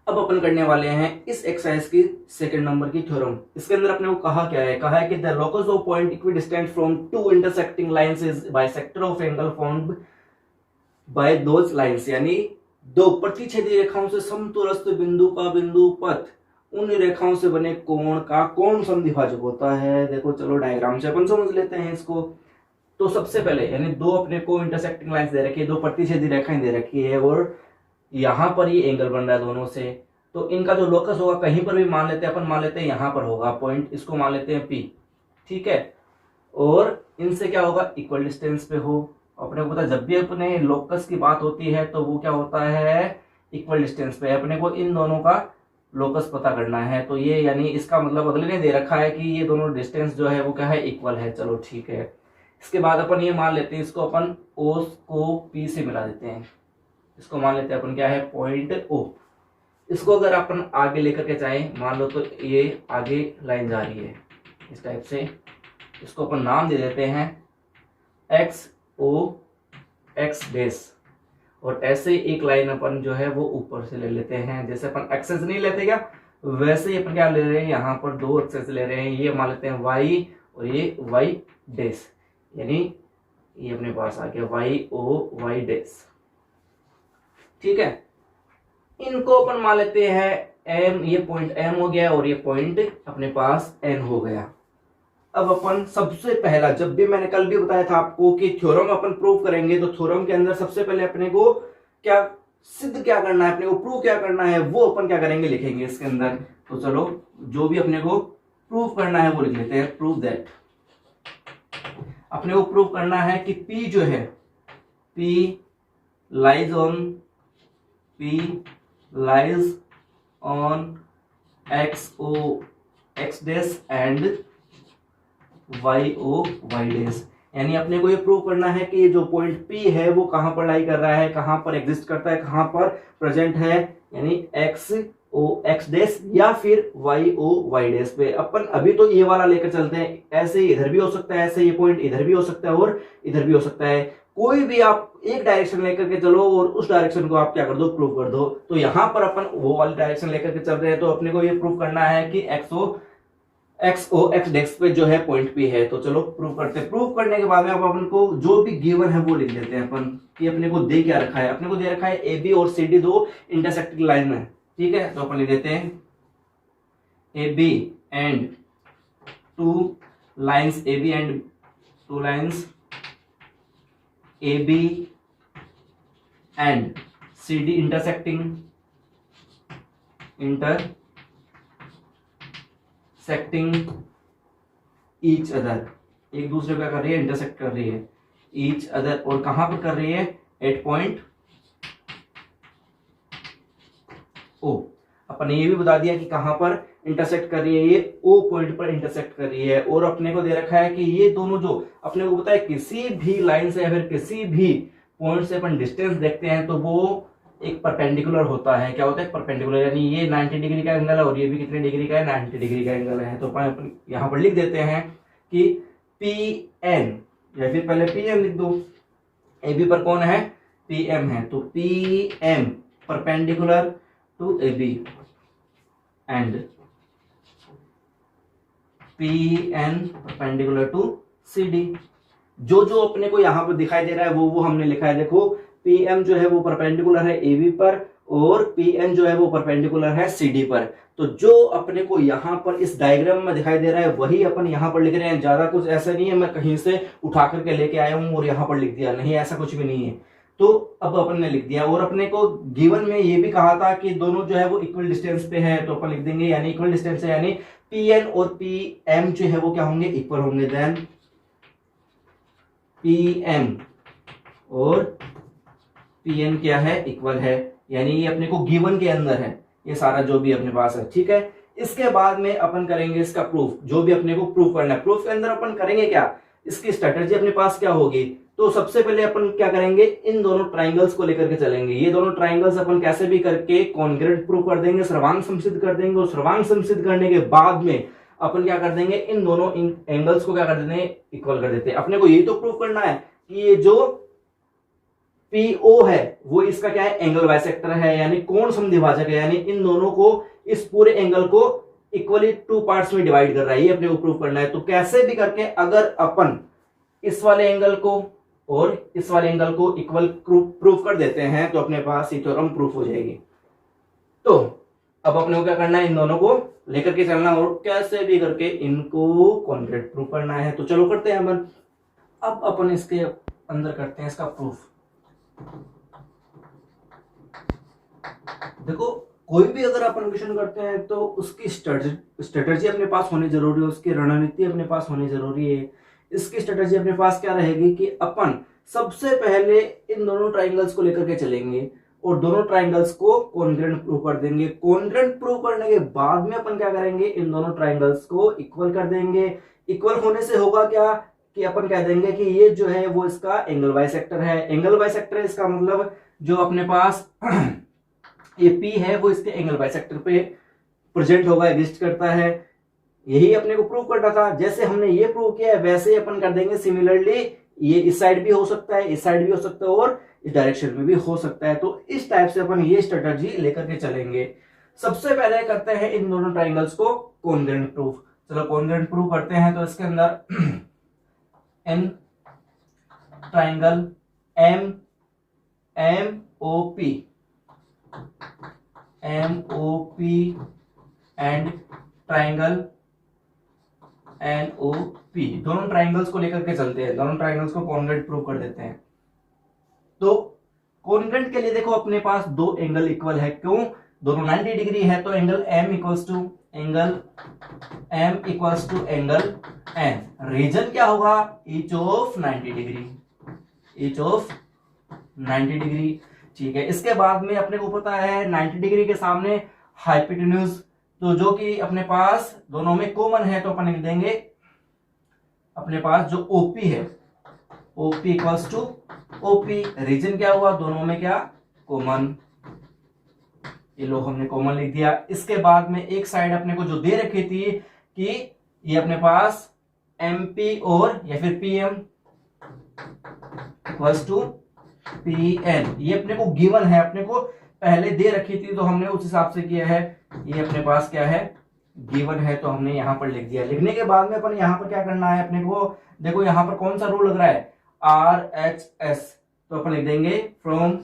अब अपन करने वाले हैं इस एक्सरसाइज की सेकंड नंबर की थ्योरम। इसके अंदर अपने को कहा है कि the locus of point equidistant from two intersecting lines is bisector of angle formed by those lines, यानी दो प्रतिच्छेदी रेखाओं से समतुलस्थ बिंदु का बिंदु पथ उन रेखाओं से बने कोण का कोण समद्विभाजक होता है। देखो चलो डायग्राम से अपन समझ लेते हैं इसको। तो सबसे पहले यानी दो अपने को इंटरसेक्टिंग लाइंस दे रखी है, दो प्रतिच्छेदी रेखाएं दे रखी है और यहां पर ये एंगल बन रहा है दोनों से। तो इनका जो लोकस होगा कहीं पर भी मान लेते हैं, अपन मान लेते हैं यहां पर होगा पॉइंट, इसको मान लेते हैं P, ठीक है। और इनसे क्या होगा, इक्वल डिस्टेंस पे हो। अपने को पता जब भी अपने लोकस की बात होती है तो वो क्या होता है, इक्वल डिस्टेंस पे। अपने को इन दोनों का लोकस पता करना है। तो ये यानी इसका मतलब अगले ने दे रखा है कि ये दोनों डिस्टेंस जो है वो क्या है, इक्वल है। चलो ठीक है। इसके बाद अपन ये मान लेते हैं, इसको अपन O को P से मिला देते हैं। इसको मान लेते हैं अपन क्या है, पॉइंट O। इसको अगर अपन आगे लेकर के चाहें, मान लो तो ये आगे लाइन जा रही है इस टाइप से, इसको अपन नाम दे देते हैं XO X डैश। और ऐसे एक लाइन अपन जो है वो ऊपर से ले लेते हैं। जैसे अपन एक्सेस नहीं लेते क्या, वैसे ही अपन क्या ले रहे हैं, यहाँ पर दो एक्सेस ले रहे हैं। ये मान लेते हैं Y और ये Y डैश, यानी ये अपने पास आ गया YO Y डैश, ठीक है। इनको अपन मान लेते हैं M, ये पॉइंट M हो गया और ये पॉइंट अपने पास N हो गया। अब अपन सबसे पहला, जब भी मैंने कल भी बताया था आपको कि थ्योरम अपन प्रूव करेंगे, तो थ्योरम के अंदर सबसे पहले अपने को क्या सिद्ध क्या करना है, अपने को प्रूव क्या करना है, वो अपन क्या करेंगे, लिखेंगे इसके अंदर। तो चलो जो भी अपने को प्रूव करना है वो लिख लेते हैं। प्रूव दैट, अपने को प्रूव करना है कि P जो है, P lies on XO X dash and YO Y dash. यानी अपने को ये प्रूव करना है कि ये जो पॉइंट P है वो कहां पर लाई कर रहा है, कहां पर एग्जिस्ट करता है, कहां पर प्रेजेंट है, यानी XO X डैश या फिर YO Y डैश पे। अपन अभी तो ये वाला लेकर चलते हैं, ऐसे इधर भी हो सकता है, ऐसे ये पॉइंट इधर भी हो सकता है और इधर भी हो सकता है। कोई भी आप एक डायरेक्शन लेकर के चलो और उस डायरेक्शन को आप क्या कर दो, प्रूव कर दो। तो यहां पर अपन वो वाली डायरेक्शन लेकर के चल रहे हैं, तो अपने को ये प्रूव करना है कि XO X डैश पे जो है पॉइंट P है। तो चलो प्रूव करते हैं। प्रूव करने के बाद में अपन को जो भी गिवन है वो लिख देते हैं अपन कि अपने को दे क्या रखा है। अपने को दे रखा है AB और CD दो इंटरसेक्टिंग लाइन में, ठीक है। तो अपन लिख देते हैं AB and two lines AB and two lines AB and CD intersecting each other, एक दूसरे को कर रही है, इंटरसेक्ट कर रही है ईच अदर। और कहां पर कर रही है, एट पॉइंट O। अपन ये भी बता दिया कि कहां पर इंटरसेक्ट कर रही है, ये O पॉइंट पर इंटरसेक्ट कर रही है। और अपने को दे रखा है कि ये दोनों जो अपने को पता है किसी भी लाइन से या फिर किसी भी पॉइंट से अपन डिस्टेंस देखते हैं तो वो एक परपेंडिकुलर होता है। क्या होता है, परपेंडिकुलर, यानी ये 90 डिग्री का एंगल है और ये भी कितने डिग्री का है, 90 डिग्री का एंगल है। तो अपन यहां पर लिख देते हैं कि PN, या फिर पहले PM लिख दो। AB पर कौन है, PM है, तो PM perpendicular to AB and PN perpendicular to CD। जो जो अपने को यहां पर दिखाई दे रहा है वो हमने लिखा है। देखो PM जो है वो परपेंडिकुलर है AB पर और PN जो है वो परपेंडिकुलर है CD पर। तो जो अपने को यहाँ पर इस डायग्राम में दिखाई दे रहा है वही अपन यहाँ पर लिख रहे हैं। ज्यादा कुछ ऐसा नहीं है मैं कहीं से उठा करके लेके आया हूँ और यहाँ पर लिख दिया, नहीं, ऐसा कुछ भी नहीं है। तो अब अपन ने लिख दिया। और अपने को गिवन में ये भी कहा था कि दोनों जो है वो इक्वल डिस्टेंस पे है, तो अपन लिख देंगे यानी इक्वल डिस्टेंस है, यानी PN और PM जो है वो क्या होंगे, इक्वल होंगे। देन PM और PN क्या है, इक्वल है, यानी ये अपने को गिवन के अंदर है ये सारा जो भी अपने पास है, ठीक है। इसके बाद में अपन करेंगे इसका प्रूफ, जो भी अपने को प्रूफ करना है। प्रूफ के अंदर अपन करेंगे क्या, इसकी स्ट्रेटजी अपने पास क्या होगी। तो सबसे पहले अपन क्या करेंगे, इन दोनों ट्राइंगल्स को लेकर के चलेंगे। ये दोनों ट्राइंगल्स अपन कैसे भी करके कॉन्ग्रुएंट प्रूव कर देंगे, सर्वांग समसिद्ध कर देंगे। और सर्वांग समसिद्ध करने के बाद में अपन क्या कर देंगे, इन दोनों एंगल्स को क्या कर देते हैं, इक्वल कर देते हैं। अपने को ये तो प्रूव करना है कि ये जो PO है वो इसका क्या है, एंगल बाइसेक्टर है, यानी कोण समद्विभाजक है, यानी इन दोनों को, इस पूरे एंगल को इक्वली टू पार्ट्स में डिवाइड कर रहा है, ये अपने को प्रूव करना है। तो कैसे भी करके अगर अपन इस वाले एंगल को और इस वाले एंगल को इक्वल प्रूफ कर देते हैं तो अपने पास ये थ्योरम प्रूफ हो जाएगी। तो अब अपने को क्या करना है, इन दोनों को लेकर के चलना और कैसे भी करके इनको कॉन्क्रीट प्रूफ करना है। तो चलो करते हैं अपन। अब अपन इसके अंदर करते हैं इसका प्रूफ। देखो कोई भी अगर अपन क्वेश्चन करते हैं तो उसकी स्ट्रेटजी अपने पास होनी जरूरी है, उसकी रणनीति अपने पास होनी जरूरी है। इसकी स्ट्रेटजी अपने पास क्या रहेगी कि अपन सबसे पहले इन दोनों ट्राइंगल्स को लेकर के चलेंगे और दोनों ट्राइंगल्स को कॉन्ग्रुएंट प्रूव कर देंगे। कॉन्ग्रुएंट प्रूव करने के बाद में अपन क्या करेंगे, इन दोनों ट्राइंगल्स को इक्वल कर देंगे। इक्वल होने से होगा क्या कि अपन कह देंगे कि ये जो है वो इसका एंगल बाइसेक्टर है। एंगल बाइसेक्टर है इसका मतलब जो अपने पास ये P है वो इसके एंगल बाइसेक्टर पे प्रेजेंट होगा, एग्जिस्ट करता है। यही अपने को प्रूव करना था। जैसे हमने ये प्रूव किया है वैसे ही अपन कर देंगे सिमिलरली, ये इस साइड भी हो सकता है, इस साइड भी हो सकता है और इस डायरेक्शन में भी हो सकता है। तो इस टाइप से अपन ये स्ट्रेटजी लेकर के चलेंगे। सबसे पहले करते हैं इन दोनों ट्राइंगल्स को कॉन्ग्रुएंट प्रूफ। चलो कॉन्ग्रुएंट प्रूफ करते हैं। तो इसके अंदर in triangle MOP and triangle NOP, दोनों ट्राइंगल्स को लेकर के चलते हैं, दोनों ट्राइंगल्स को कॉन्ग्रुएंट प्रूव कर देते हैं। तो कॉन्ग्रुएंट के लिए देखो अपने पास दो एंगल इक्वल है, क्यों, दोनों 90 डिग्री है। तो angle M equals to angle N। Reason क्या होगा, each of 90 degree, each of 90 degree. ठीक है, इसके बाद में अपने को पता है 90 डिग्री के सामने हाइपोटेन्यूज, तो जो कि अपने पास दोनों में कॉमन है, तो अपन लिख देंगे अपने पास जो OP है, OP equals to OP। Reason क्या हुआ, दोनों में क्या कॉमन, ये लो हमने कॉमन लिख दिया। इसके बाद में एक साइड अपने को जो दे रखी थी कि ये अपने पास MP और या फिर PM इक्वल्स टू PN, ये अपने को गिवन है, अपने को पहले दे रखी थी तो हमने उस हिसाब से किया है। ये अपने पास क्या है, गिवन है, तो हमने यहां पर लिख दिया। लिखने के बाद में अपन यहां पर क्या करना है अपने को, देखो यहां पर कौन सा रूल लग रहा है, RHS, तो अपन लिख देंगे फ्रॉम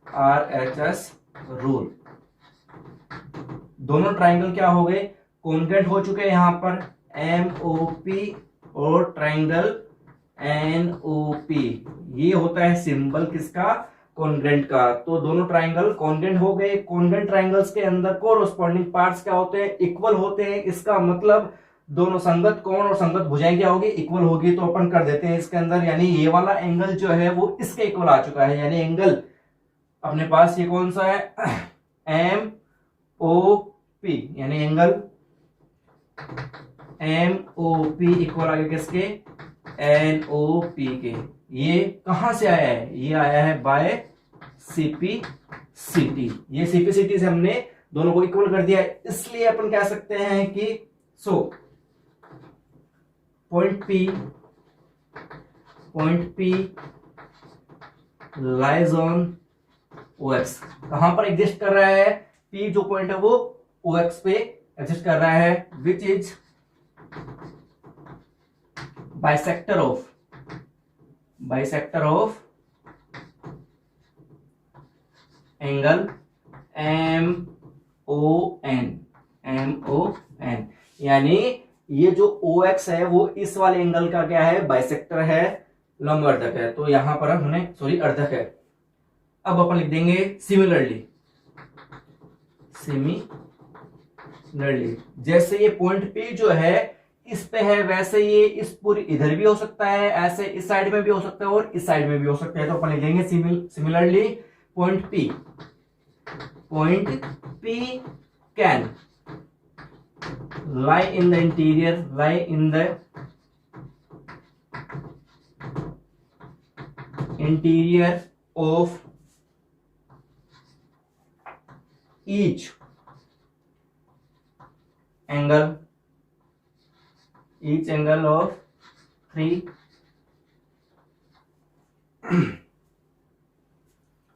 RHS रूल। दोनों ट्राइंगल क्या हो गए, कॉन्ग्रुएंट हो चुके हैं। यहां पर MOP और ट्राइंगल NOP, ये होता है सिंबल किसका, कॉन्ग्रुएंट का। तो दोनों ट्राइंगल कॉन्ग्रुएंट हो गए। कॉन्ग्रुएंट ट्राइंगल्स के अंदर कोरस्पॉन्डिंग पार्ट्स क्या होते हैं, इक्वल होते हैं। इसका मतलब दोनों संगत कोण और संगत भुजाएं क्या होगी, इक्वल होगी। तो अपन कर देते हैं इसके अंदर, यानी ये वाला एंगल जो है वो इसके इक्वल आ चुका है, यानी एंगल अपने पास ये कौन सा है, MOP, यानी एंगल MOP इक्वल आ गया किसके, NOP के। ये कहां से आया है, ये आया है बाय CPCT। ये CPCT से हमने दोनों को इक्वल कर दिया, इसलिए अपन कह सकते हैं कि point P lies on OX। कहां पर एग्जिस्ट कर रहा है, P जो पॉइंट है वो OX पे एग्जिस्ट कर रहा है, which is bisector of angle MON, यानी ये जो OX है वो इस वाले एंगल का क्या है, बाइसेक्टर है, लंब अर्धक है। तो यहां पर हमने अर्धक है। अब अपन लिख देंगे सिमिलरली, जैसे ये पॉइंट P जो है इस पे है, वैसे ये इस पूरी इधर भी हो सकता है, ऐसे इस साइड में भी हो सकता है और इस साइड में भी हो सकता है। तो अपन लिख देंगे similarly point P can lie in the interior of each angle of 3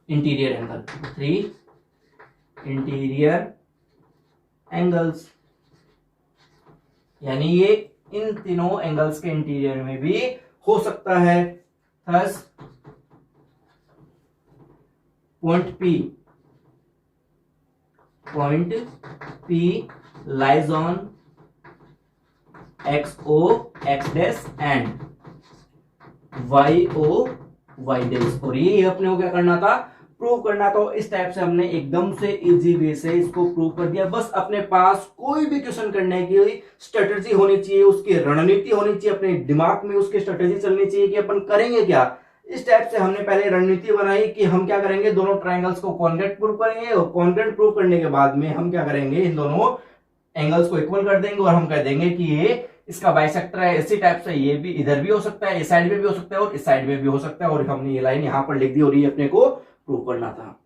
interior angle, 3 interior angles, यानी ये इन तीनों एंगल्स के इंटीरियर में भी हो सकता है। Thus point P lies on XO X dash and YO Y dash, और ये अपने को क्या करना था, प्रूव करना। तो इस टाइप से हमने एकदम से इजी वे से इसको प्रूव कर दिया। बस अपने पास कोई भी क्वेश्चन करने की स्ट्रेटजी होनी चाहिए, उसकी रणनीति होनी चाहिए, अपने दिमाग में उसकी स्ट्रेटजी चलनी चाहिए कि अपन करेंगे क्या। इस टाइप से हमने पहले रणनीति बनाई कि हम क्या करेंगे, दोनों ट्रायंगल्स को कॉन्ग्रेंट प्रूव करेंगे, और कॉन्ग्रेंट प्रूव करने के बाद में हम क्या करेंगे, इन दोनों एंगल्स को इक्वल कर देंगे और हम कह देंगे कि ये इसका बाइसेक्टर है। इसी टाइप से ये भी इधर भी हो सकता है, इस साइड में भी हो सकता है और इस साइड में भी हो सकता है, और हमने ये लाइन यहां पर लिख दी और ये अपने को प्रूव करना था।